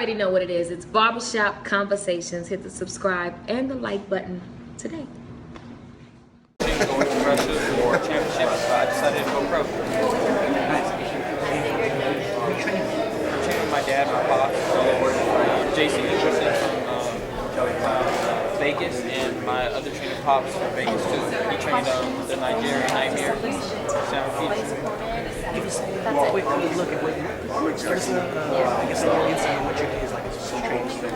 already know what it is. It's Barbershop Conversations. Hit the subscribe and the like button today. Going progressive for championships, I decided to go pro. I'm training with my dad, my pops, Jason Richardson from Vegas, and my other trainer pops from Vegas too. He trained the Nigerian Nightmare, San Wait, look at what give us I guess a little insight on what your day is like. It's just training, so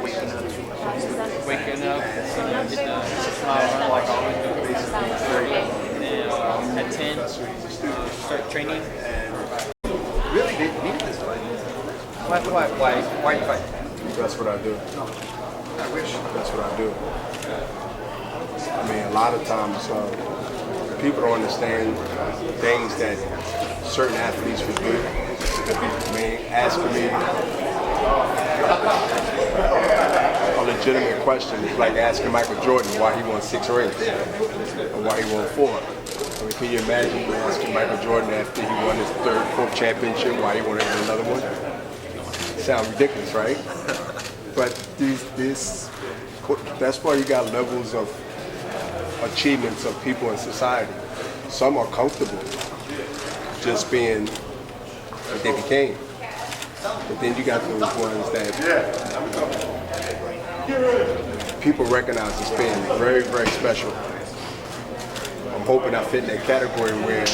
waking up, hit the 6 mile run like I always do, and then at 10, start training. Really didn't need this fight. Why you fight? That's what I do. I wish. That's what I do. I mean, a lot of times people don't understand things that certain athletes would do. I mean, asking me a legitimate question is like asking Michael Jordan why he won 6 rings or why he won 4. I mean, can you imagine asking Michael Jordan after he won his 3rd, 4th championship why he wanted another one? Sounds ridiculous, right? But that's why you got levels of achievements of people in society. Some are comfortable just being what they became. But then you got those ones that people recognize as being very, very special. I'm hoping I fit in that category where,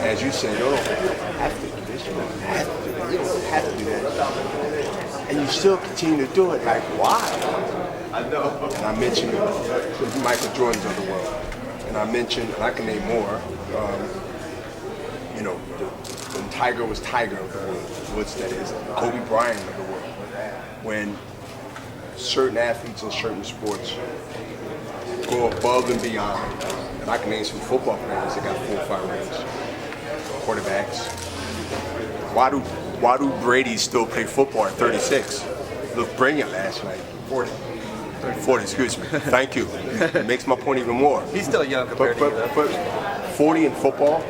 as you said, you don't have to do this, you don't have to do that, you don't have to do that. And you still continue to do it, like, why? I know. And I mentioned the Michael Jordans of the world. And I mentioned, and I can name more, when Tiger was Tiger of the world, Woods that is, Kobe Bryant of the world. When certain athletes in certain sports go above and beyond, and I can name some football players that got 4 or 5 rings, quarterbacks. Why do Brady still play football at 36? Looked brilliant last night. 40, excuse me. Thank you. It makes my point even more. He's still young compared to you, though. But 40 in football.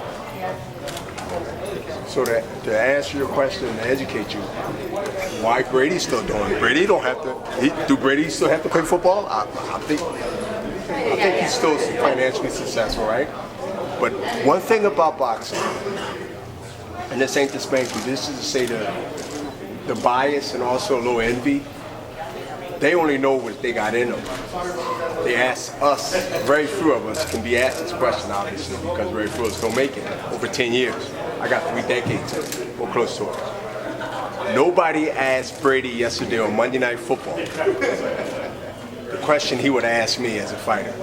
So to answer your question and educate you, why Brady's still doing it? Brady don't have to. Do Brady still have to play football? I think he's still financially successful, right? But one thing about boxing, and this ain't to spank you, this is to say the bias and also a little envy. They only know what they got in them. They ask us, very few of us can be asked this question, obviously, because very few of us don't make it. Over 10 years. I got 3 decades or close to it. Nobody asked Brady yesterday on Monday Night Football the question he would ask me as a fighter.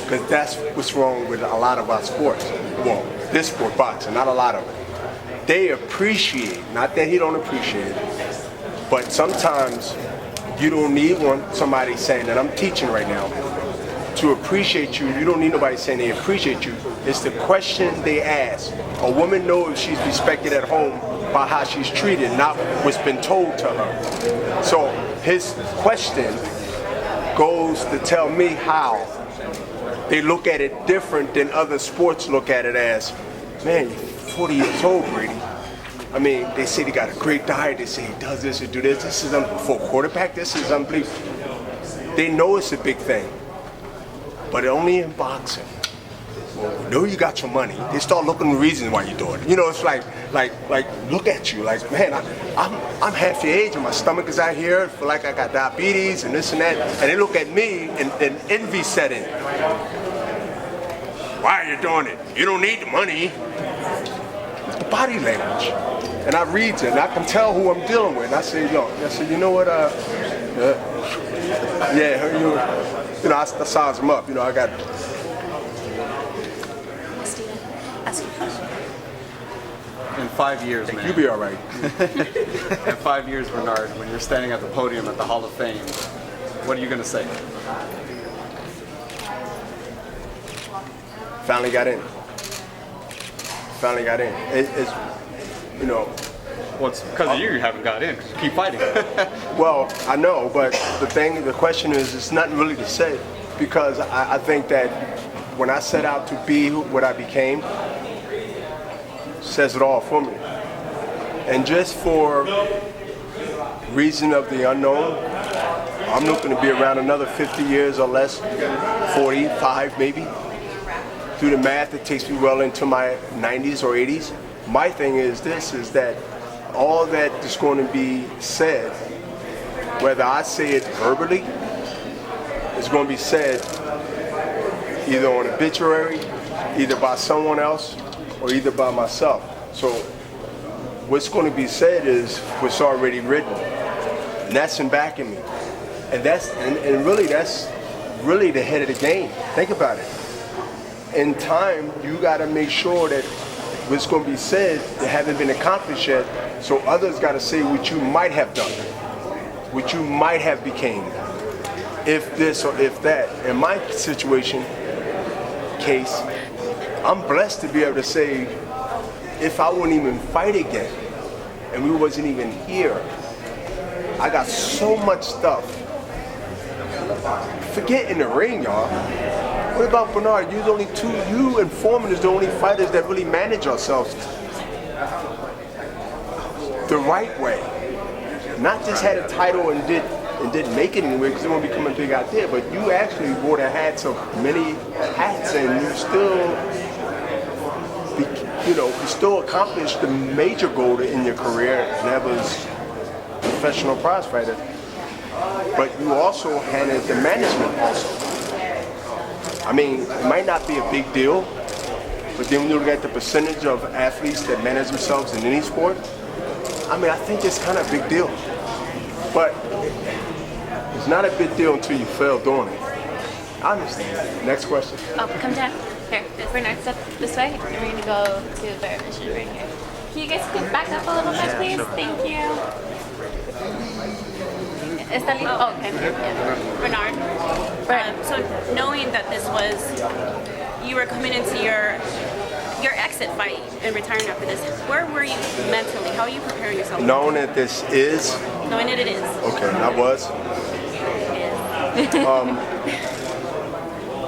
Because that's what's wrong with a lot of our sports. Well, this sport, boxing, not a lot of it. They appreciate, not that he don't appreciate it, but sometimes you don't need somebody saying, and I'm teaching right now, to appreciate you. You don't need nobody saying they appreciate you. It's the question they ask. A woman knows she's respected at home by how she's treated, not what's been told to her. So his question goes to tell me how they look at it different than other sports look at it as, man, you're 40 years old, Brady. I mean, they say they got a great diet. They say he does this or do this. This is for a quarterback. This is unbelievable. They know it's a big thing, but only in boxing. Well, we know you got your money. They start looking for reasons why you're doing it. You know, it's like look at you, like, man, I'm half your age and my stomach is out here. I feel like I got diabetes and this and that. And they look at me and envy set in. Why are you doing it? You don't need the money. It's the body language. And I read it, and I can tell who I'm dealing with. And I say, you know what, I size them up. You know, I got. In 5 years, man. You'll be all right. In 5 years, Bernard, when you're standing at the podium at the Hall of Fame, what are you going to say? Finally got in. Finally got in. It's, you know. Well, it's because of you haven't got in, because you keep fighting. Well, I know, but the question is, it's nothing really to say, because I think that when I set out to be what I became, says it all for me. And just for reason of the unknown, I'm looking to be around another 50 years or less, 45 maybe. Do the math, it takes me well into my 90s or 80s. My thing is this, is that all that is going to be said, whether I say it verbally, is going to be said either on obituary, either by someone else, or either by myself. So what's going to be said is what's already written. And that's in backing me. And really that's really the head of the game. Think about it. In time, you got to make sure that what's going to be said that haven't been accomplished yet, so others got to say what you might have done, what you might have became, if this or if that. In my case, I'm blessed to be able to say, if I wouldn't even fight again, and we wasn't even here, I got so much stuff. Forget in the ring, y'all. What about Bernard? You and Foreman is the only fighters that really manage ourselves the right way. Not just had a title and didn't make it anywhere because it won't become a big idea, but you actually wore the hats of many hats, and you still accomplished the major goal in your career, and that was professional prize fighter. But you also handled the management also. I mean, it might not be a big deal, but then when you look at the percentage of athletes that manage themselves in any sport, I mean, I think it's kind of a big deal. But it's not a big deal until you fail doing it. I understand. Next question. Oh, come down. Here, Bernard, step this way, and we're going to go to Barbershop right here. Can you guys pick back up a little bit, please? Thank you. Está listo? Oh, okay. Yeah. Bernard, so knowing that this was, you were coming into your exit fight and retiring after this, where were you mentally? How are you preparing yourself? Knowing that this is? Knowing that it is. Okay, I was.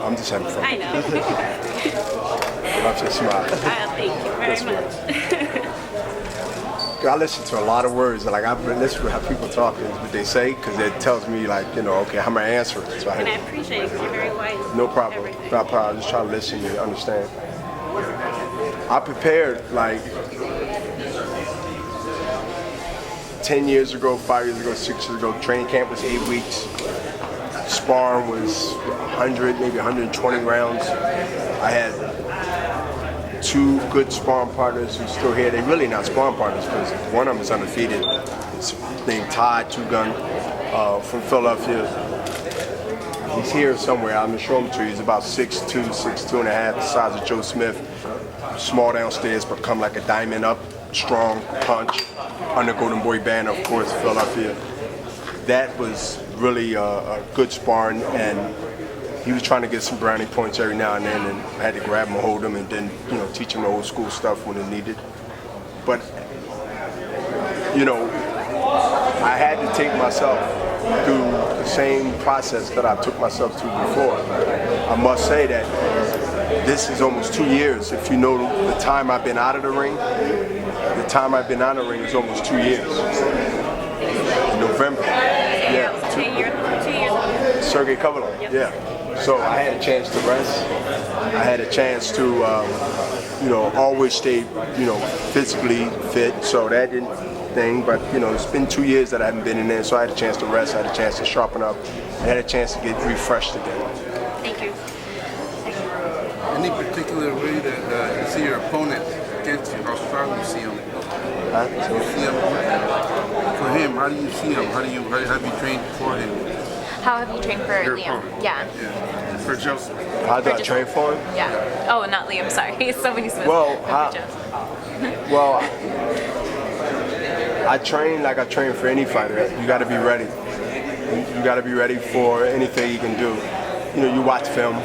I'm just having fun. I know. I'm just smiling. Thank you very much. I listen to a lot of words, like I listen to how people talk and what they say, because it tells me, like, okay, how am I answering? So and I appreciate it because you're very wise. No problem. Everything. Not a problem. Just try to listen and understand. I prepared like 10 years ago, 5 years ago, 6 years ago. Training camp was 8 weeks. Sparring was 100, maybe 120 rounds. I had 2 good sparring partners who's still here. They're really not sparring partners because one of them is undefeated. It's named Todd Two-Gun from Philadelphia. He's here somewhere. I'm going to show him to you. He's about 6'2", 6'2 and a half, the size of Joe Smith. Small downstairs, but come like a diamond up. Strong punch. Under Golden Boy banner, of course, Philadelphia. That was really a good sparring, and he was trying to get some brownie points every now and then, and I had to grab him and hold him and then, teach him the old school stuff when it needed. But, I had to take myself through the same process that I took myself through before. I must say that this is almost 2 years. If you know the time I've been out of the ring, the time I've been out of the ring is almost 2 years. In November. Yeah. 2 years. Sergey Kovalev. Yep. Yeah. So I had a chance to rest. I had a chance to, always stay, physically fit. So that didn't thing. But it's been 2 years that I haven't been in there. So I had a chance to rest. I had a chance to sharpen up. I had a chance to get refreshed again. Thank you. Any particular way that you see your opponent against you? How strong you see him? Huh? You see him for him. How do you see him? How have you trained for him? How have you trained for Your Liam? opponent. Yeah. For Joseph. How do I train for him? Yeah. Oh, not Liam. Sorry. Somebody Smith. Well, Well, I train like I train for any fighter. You got to be ready. You got to be ready for anything you can do. You watch film.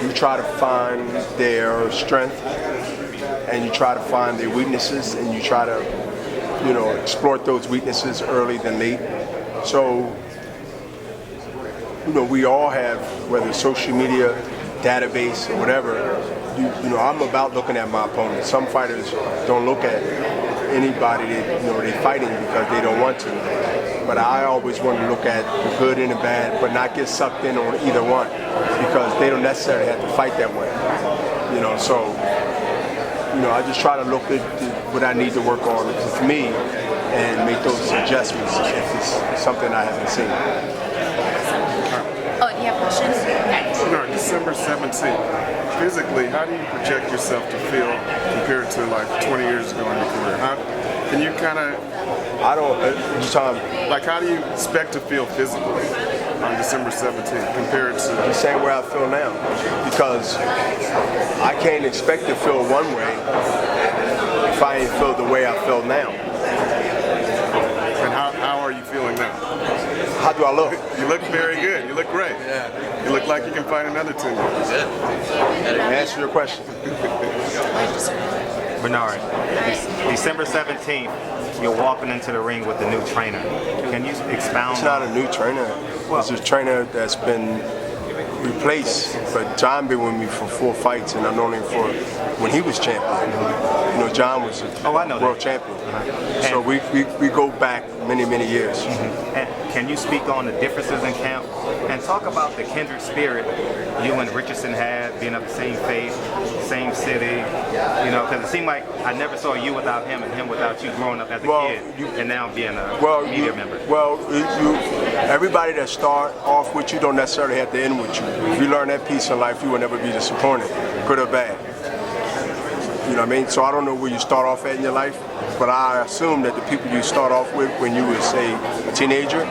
You try to find their strength, and you try to find their weaknesses, and you try to, exploit those weaknesses early than late. So, we all have, whether it's social media, database, or whatever, I'm about looking at my opponent. Some fighters don't look at anybody that they fighting because they don't want to. But I always want to look at the good and the bad, but not get sucked in on either one because they don't necessarily have to fight that way. So I just try to look at what I need to work on with me and make those adjustments if it's something I haven't seen. Oh, do you have questions? Okay. No, December 17th. Physically, how do you project yourself to feel compared to like 20 years ago in your career? Can you kind of... I don't... Like, how do you expect to feel physically on December 17th compared to... The same way I feel now. Because I can't expect to feel one way if I ain't feel the way I feel now. And how are you feeling now? How do I look? You look very good. You look great. Yeah. You look like you can fight another 10 years. Answer your question. Bernard, December 17th, you're walking into the ring with the new trainer. Can you expound? It's not a new trainer. It's a trainer that's been replaced. But John been with me for 4 fights, and I've known him for when he was champion. John was a world champion. So we go back many, many years. And can you speak on the differences in camp and talk about the kindred spirit you and Richardson had, being of the same faith, same city? Because it seemed like I never saw you without him and him without you growing up as a kid and now being a media member. Everybody that start off with you don't necessarily have to end with you. If you learn that piece in life, you will never be disappointed, good or bad. You know what I mean? So I don't know where you start off at in your life, but I assume that the people you start off with when you were, say, a teenager,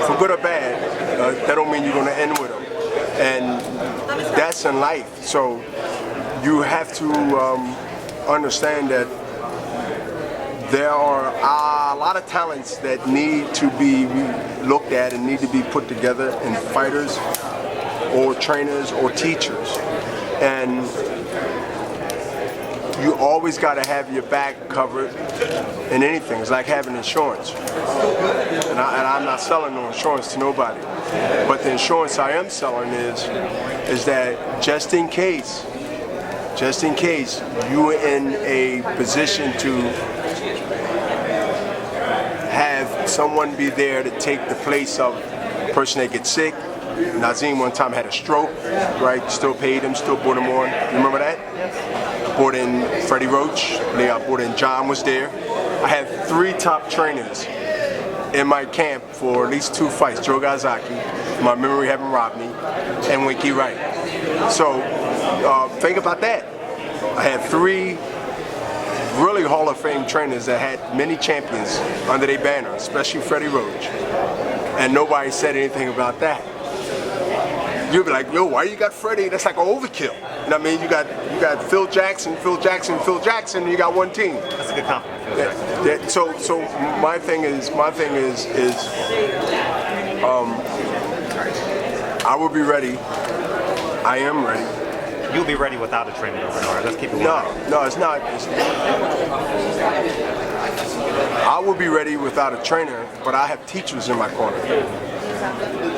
for good or bad, that don't mean you're going to end with them. And that's in life. So you have to understand that there are a lot of talents that need to be looked at and need to be put together in fighters or trainers or teachers. And you always got to have your back covered in anything. It's like having insurance. And I'm not selling no insurance to nobody. But the insurance I am selling is that just in case you're in a position to have someone be there to take the place of a person that gets sick. Naazim one time had a stroke, right? Still paid him, still brought him on. You remember that? Brought in Freddie Roach, brought in John was there. I had 3 top trainers in my camp for at least 2 fights. Joe Gazaki, my memory haven't robbed me, and Winky Wright. So think about that. I had 3 really Hall of Fame trainers that had many champions under their banner, especially Freddie Roach. And nobody said anything about that. You'll be like, yo, why you got Freddie? That's like an overkill. You know what I mean? You got Phil Jackson, and you got one team. That's a good compliment. So my thing is I will be ready. I am ready. You'll be ready without a trainer, Bernard. Let's keep it No, it's not. I will be ready without a trainer, but I have teachers in my corner.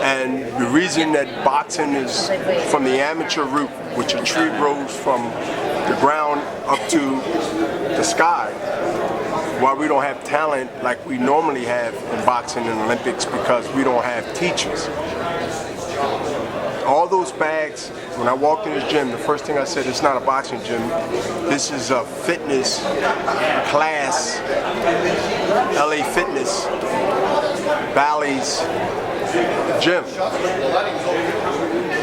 And the reason that boxing is from the amateur route, which a tree grows from the ground up to the sky, why we don't have talent like we normally have in boxing and Olympics, because we don't have teachers. All those bags, when I walked in this gym, the first thing I said, it's not a boxing gym. This is a fitness class, LA Fitness, Bally's gym.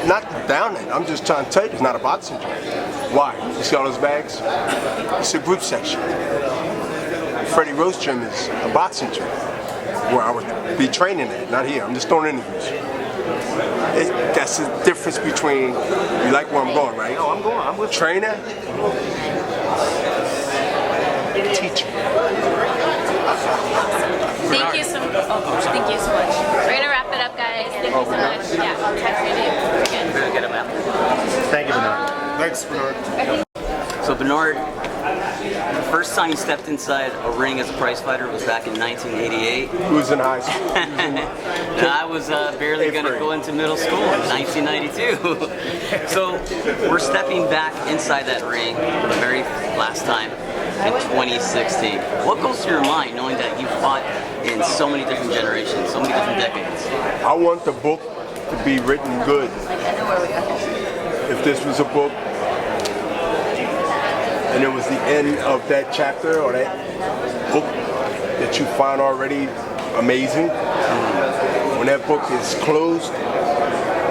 Not down it. I'm just trying to tell you, it's not a boxing gym. Why? You see all those bags? It's a group section. Freddie Roach gym is a boxing gym, where I would be training at, not here. I'm just throwing interviews. That's the difference between, you like where I'm going, right? No, I'm going. I'm with trainer, teacher. Thank you so much. Thank you so much. We're gonna wrap it up, guys. Thank you so much. Yeah, I'll text you. We're gonna get him out. Thank you, Bernard. Thanks, Bernard. So Bernard, the first time you stepped inside a ring as a prize fighter was back in 1988. Who was in high school? And I was barely going to go into middle school in 1992. So we're stepping back inside that ring for the very last time. in 2016. What goes through your mind knowing that you fought in so many different generations, so many different decades? I want the book to be written good. If this was a book and it was the end of that chapter or that book that you find already amazing, when that book is closed,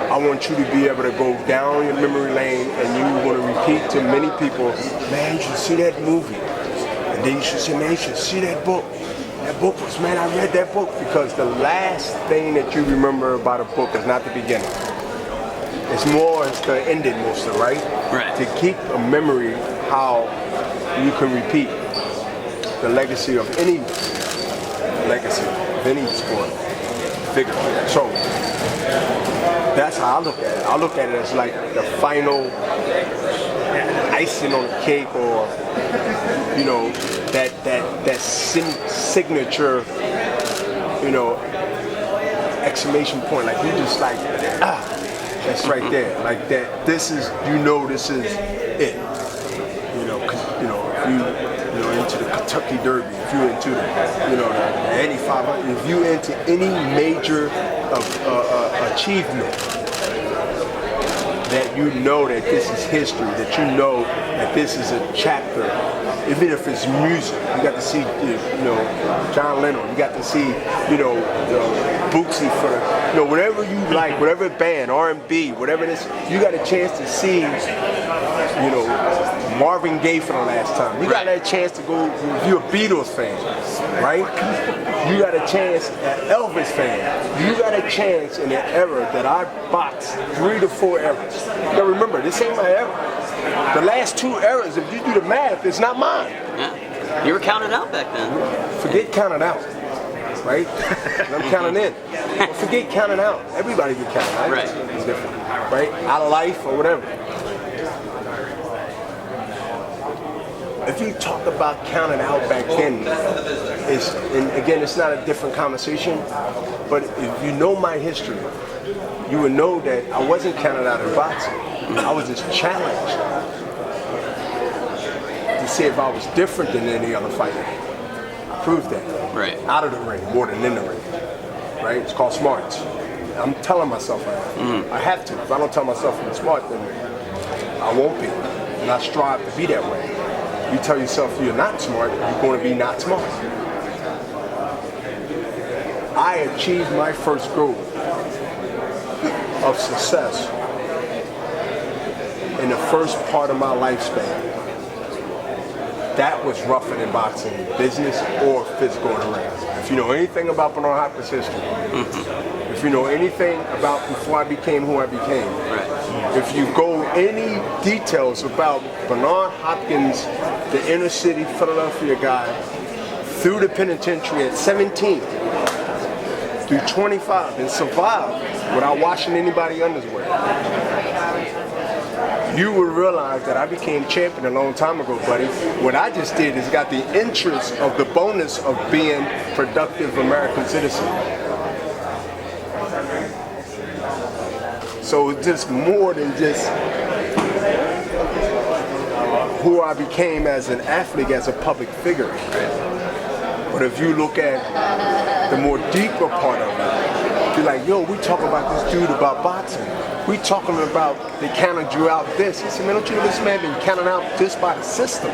I want you to be able to go down your memory lane and you want to repeat to many people, man, you should see that movie. And then you should say, man, you should see that book. That book was, man, I read that book. Because the last thing that you remember about a book is not the beginning. It's more, it's the ending mostly, right? Right. To keep a memory how you can repeat the legacy of any sport figure. So that's how I look at it. I look at it as like the final icing on the cake, or you know, that signature, you know, exclamation point. Like you just like, that's right there. Like that. This is, this is it. If you into the Kentucky Derby, if you're into the 8500, if you're into any major achievement, that you know that this is history, that you know that this is a chapter. Even if it's music, you got to see, John Lennon. You got to see, Bootsy for, whatever you like, whatever band, R&B, whatever it is. You got a chance to see, Marvin Gaye for the last time. You got that chance to go, if you're a Beatles fan, right? You got a chance, an Elvis fan. You got a chance in the era that I boxed 3 to 4 eras. Now remember, this ain't my era. The last 2 eras, if you do the math, it's not mine. Yeah. You were counted out back then. Forget counted out, right? I'm counting in. But forget counting out. Everybody get counted out. Right. It's different, right? Out of life or whatever. If you talk about counting out back then, and again, it's not a different conversation, but if you know my history, you would know that I wasn't counted out in boxing. I was just challenged to see if I was different than any other fighter. I proved that. Right. Out of the ring, more than in the ring. Right? It's called smarts. I'm telling myself I am. I have to. If I don't tell myself I'm smart, then I won't be. And I strive to be that way. You tell yourself you're not smart, you're going to be not smart. I achieved my first goal of success in the first part of my lifespan. That was rougher than boxing, business or physical in the ring. If you know anything about Bernard Hopkins' history, if you know anything about before I became who I became, if you go any details about Bernard Hopkins, the inner city Philadelphia guy, through the penitentiary at 17, through 25, and survived without washing anybody underwear, you will realize that I became champion a long time ago, buddy. What I just did is got the interest of the bonus of being productive American citizen. So it's just more than just who I became as an athlete, as a public figure. But if you look at the more deeper part of it, you're like, yo, we talking about this dude about boxing. We talking about they counted you out this. He said, man, don't you know this man been counted out this by the system?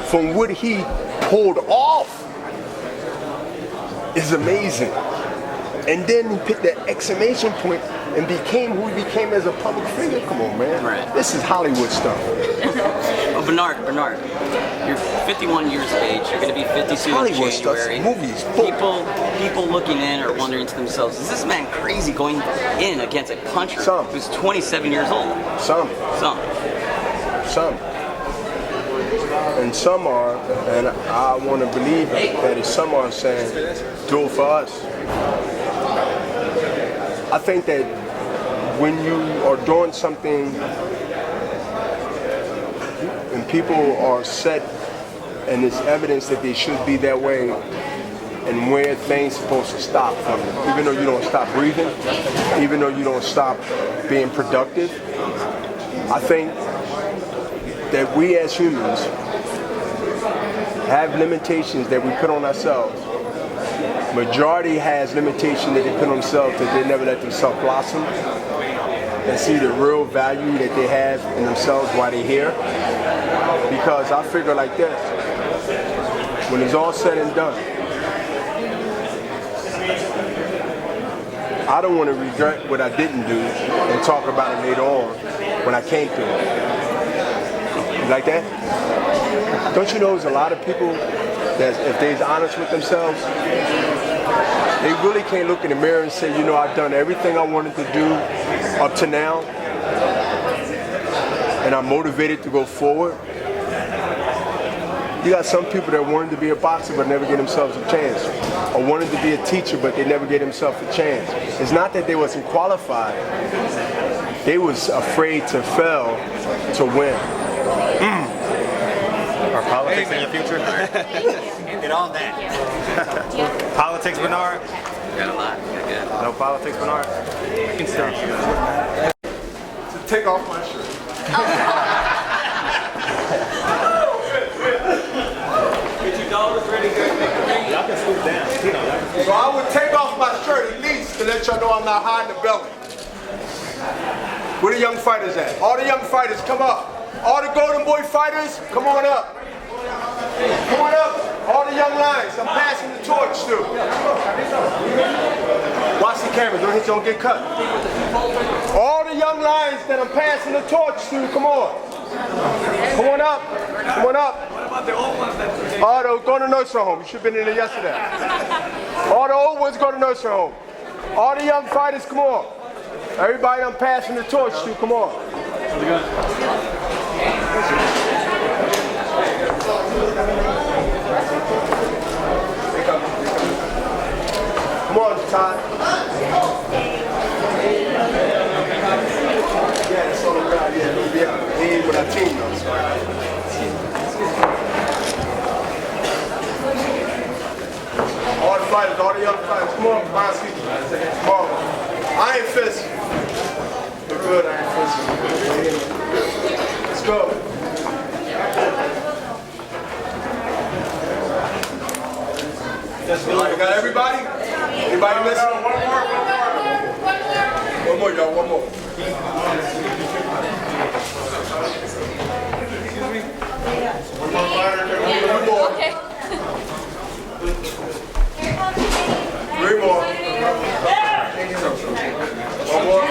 From what he pulled off is amazing. And then he picked that exclamation point and became who he became as a public figure. Come on, man. Right. This is Hollywood stuff. Well, Bernard, you're 51 years of age. You're going to be 52 in Hollywood January. Stuff, movies, People looking in are wondering to themselves, is this man crazy going in against a puncher who's 27 years old? Some. And some are, and I want to believe that some are saying, do it for us. I think that when you are doing something and people are set and it's evidence that they should be that way, and where things supposed to stop from them, even though you don't stop breathing, even though you don't stop being productive, I think that we as humans have limitations that we put on ourselves. Majority has limitations that they put on themselves that they never let themselves blossom and see the real value that they have in themselves while they're here. Because I figure like this, when it's all said and done, I don't want to regret what I didn't do and talk about it later on when I came through it. You like that? Don't you know there's a lot of people that if they're honest with themselves, they really can't look in the mirror and say, you know, I've done everything I wanted to do up to now, and I'm motivated to go forward. You got some people that wanted to be a boxer but never gave themselves a chance, or wanted to be a teacher but they never gave themselves a chance. It's not that they wasn't qualified, they was afraid to fail to win. Are politics in your future? Get on that. Politics, Bernard? Got a lot. No politics, Bernard? You can start. Take off my shirt. Get your dollars ready, y'all can scoot down. So I would take off my shirt at least to let y'all know I'm not hiding the belly. Where the young fighters at? All the young fighters, come up. All the Golden Boy fighters, come on up. Come on up. All the young lions, I'm passing the torch to. Watch the camera, don't hit you, don't get cut. All the young lions that I'm passing the torch to, come on. Come on up. Come on up. Oh, they'll go to nursing home. You should have been in there yesterday. All the old ones go to nursing home. All the young fighters, come on. Everybody I'm passing the torch to, come on. Come on, Todd. Yeah, that's all about. Yeah, he ain't with our team though. So. All the fighters, all the young fighters, come on, Bosky. Come on. Iron Fist. We're good, Iron Fist. Let's go. All right, got everybody? Anybody missing? One more, y'all, one more. One more fighter, one more. Okay. Three more. One more.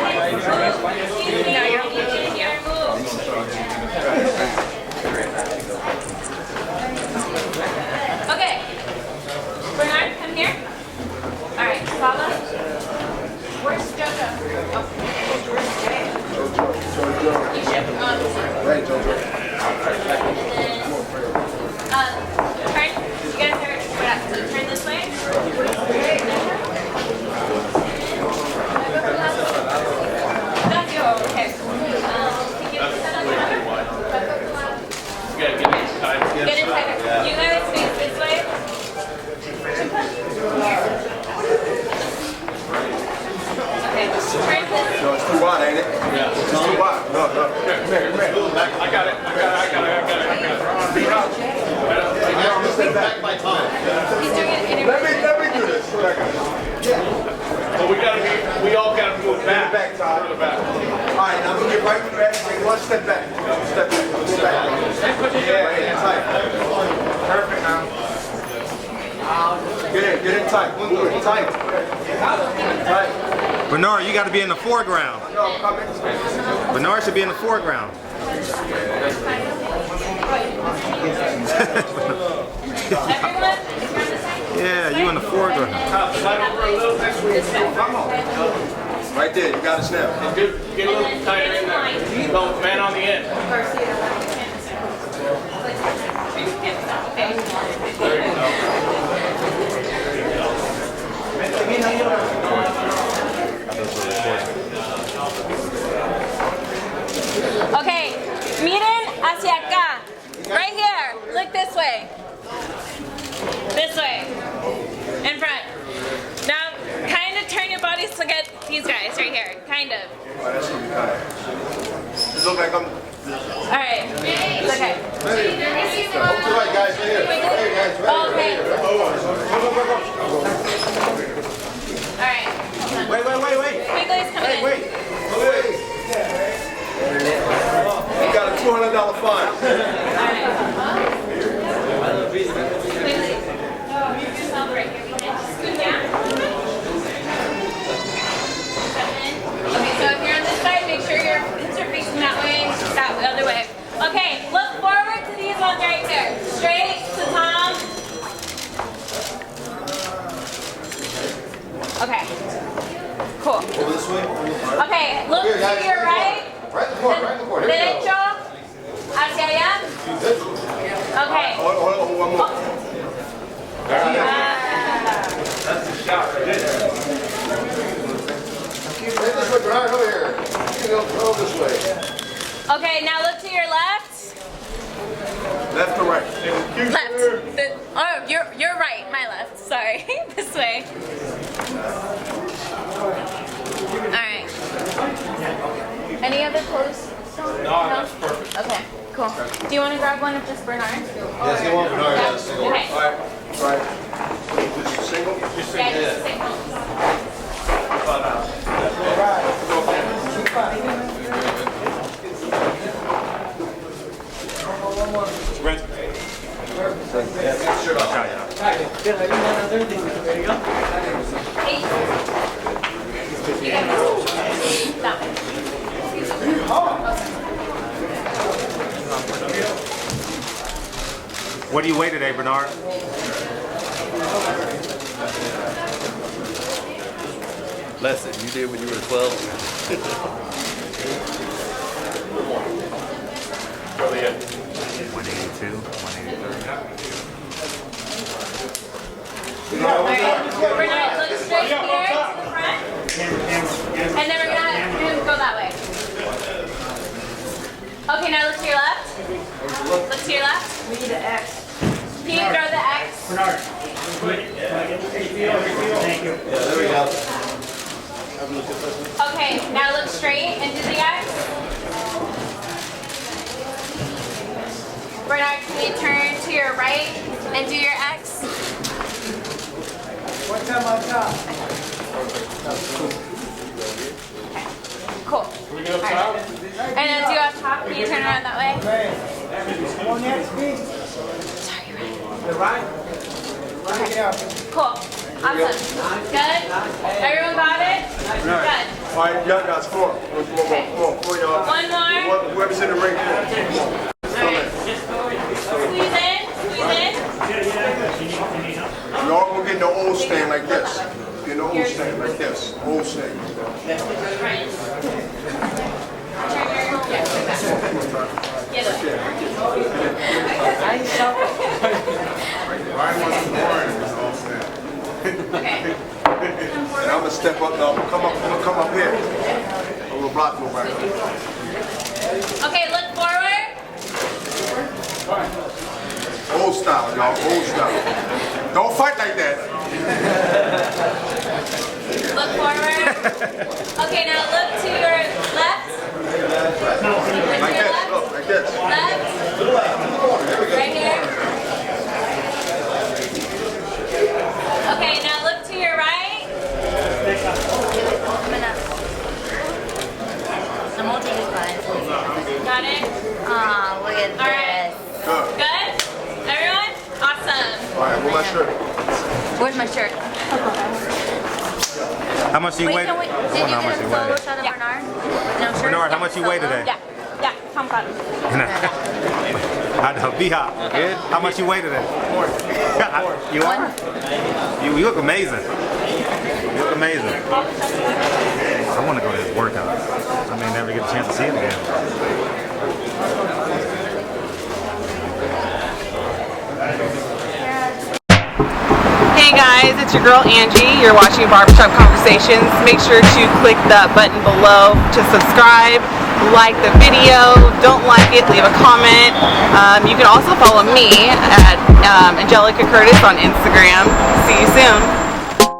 Okay. Bernard, come here. All right, Paula. Where's Jojo? Oh. Jojo. Hey, Jojo. Turn. You guys are turn this way. That's you. Okay. Get it tighter. You guys face this way. Okay, turn this. No, it's too wide, ain't it? Yeah. It's too wide. No. Come here. I got it. Back my time. Let me do this. So we all gotta move back. Back, Todd. All right, now I'm gonna get right back. Take one step back. Step back. Go back. Yeah, tight. Perfect now. Get in tight. Move it tight. Tight. Bernard, you got to be in the foreground. No, come in. Bernard should be in the foreground. Yeah, you in the foreground. Right there, you got us now. Get a little tighter in there. Go, man on the end. Okay, miren hacia acá. Right here. Look this way. This way. In front. Now, kind of turn your bodies to get these guys right here. Kind of. That's gonna be kind. It looks like I'm. All right. It's okay. guys, right here. Hey, guys, right Okay. Alright. Wait. Quigley's coming in. Wait. You got a $200 fine. Alright. Quigley. Celebrate here. Scoot down. Okay, so if you're on this side, make sure your hips are facing that way, that other way. Okay, look forward to these ones right here. Straight to Tom. Okay. Cool. Over this way. Okay, look to your right. Right in the corner, Derecho. Hacia allá. Okay. Hold on, one more. That's the shot right there. This way, Bernard, over here. Go this way. Okay, now look to your left. Left or right? Left. Oh, you're right. My left. Sorry. This way. All right. Any other clothes? No, that's perfect. Okay, cool. Do you want to grab one of just Bernard? Yes, you want Bernard. Yeah. Yes, single. Okay. All right. Just a single? Yeah, just a single. What do you weigh today, Bernard? Less than you did when you were 12. 182, 183. Bernard, look straight here to the front. And then we're gonna go that way. Okay, now look to your left. Look to your left. We need an X. Can you throw the X? Bernard. Thank you. There we go. Okay, now look straight into the X. Bernard, can you turn to your right and do your X? One time on top. Okay, cool. Can we go top? And then do on top. Can you turn around that way? One next, please. Sorry, you're right. The right. Okay. Cool. Awesome. Good? Everyone got it? Good. All right, y'all guys, come on. Okay. Come on, y'all. One more. Whoever's in the ring, come on. Squeeze in. Y'all gonna get in the old stand like this. Get in the old stand like this. Old stand. Okay. And I'm gonna step up now. I'm gonna come up here. I'm gonna block nobody. Okay, look forward. Old style, y'all. Old style. Don't fight like that. Look forward. Okay, now look to your left. Like this. Look, like this. Left. Right here. Okay, now look to your right. I'm gonna take his fine. Got it? Oh, look at All right. Good. Good? Everyone? Awesome. All right, where's my shirt? Where's my shirt? How much do you weigh? Did you How get much a you solo weigh? shot of Bernard? No shirt? Bernard, how much you weigh today? Yeah. Yeah. Come on. I know, B-Hop. Good. How much you weigh today? You are? You look amazing. You look amazing. I want to go to this workout. I may never get a chance to see it again. Hey guys, it's your girl Angie. You're watching Barbershop Conversations. Make sure to click the button below to subscribe, like the video. Don't like it, leave a comment. You can also follow me at Angelica Curtis on Instagram. See you soon.